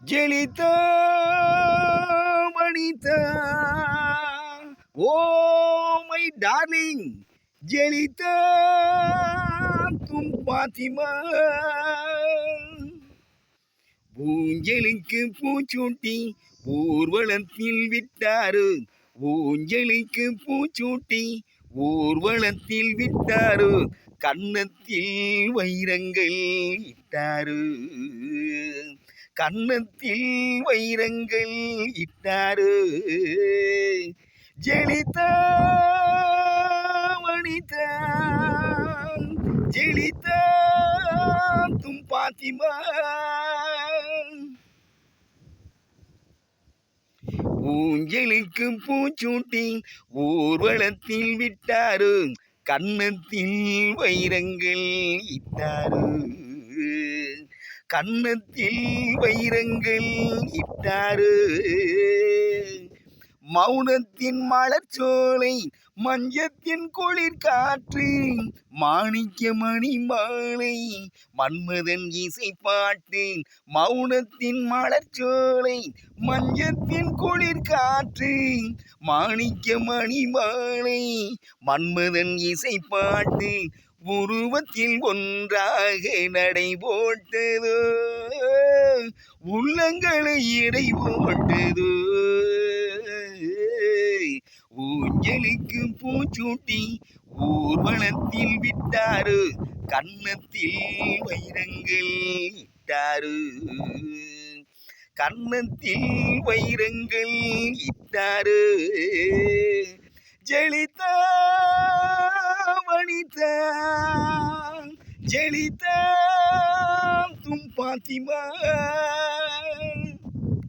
ஜெலிதா Vanitha oh my darling ஜெலிதா தும் பாத்திமா ஊஞ்சலுக்கு பூச்சூட்டி ஊர்வலத்தில் விட்டாரு ஊஞ்சலுக்கு பூச்சூட்டி ஊர்வலத்தில் விட்டாரு கன்னத்தில் வைரங்கள் இட்டாரு கன்னத்தில் வைரங்கள் இட்டாரு ஜெலிதா வனிதா ஜெலிதா தும் பாத்திமா ஊஞ்சலுக்கு பூச்சூட்டி ஊர்வலத்தில் விட்டாரு கன்னத்தில் வைரங்கள் இட்டாரு கன்னத்தில் வைரங்கள் இட்டாரு மௌனத்தின் மலர்ச்சோலை மஞ்சத்தின் குளிர் காற்று மாணிக்க மணி மாலை மன்மதன் இசை பாட்டு மௌனத்தின் மலர்ச்சோலை மஞ்சத்தின் குளிர் காற்று மாணிக்க மணி மாலை மன்மதன் இசை பாட்டு உருவத்தில் ஒன்றாக நடை போட்டதோ உள்ளங்களை இடை போட்டதோ ஊஞ்சலுக்கு பூச்சூட்டி ஊர்வலத்தில் விட்டாரு கன்னத்தில் வைரங்கள் இட்டாரு கன்னத்தில் வைரங்கள் இட்டாரு ஜெலிதா வனிதா ஜெலிதா தும் பாத்திமா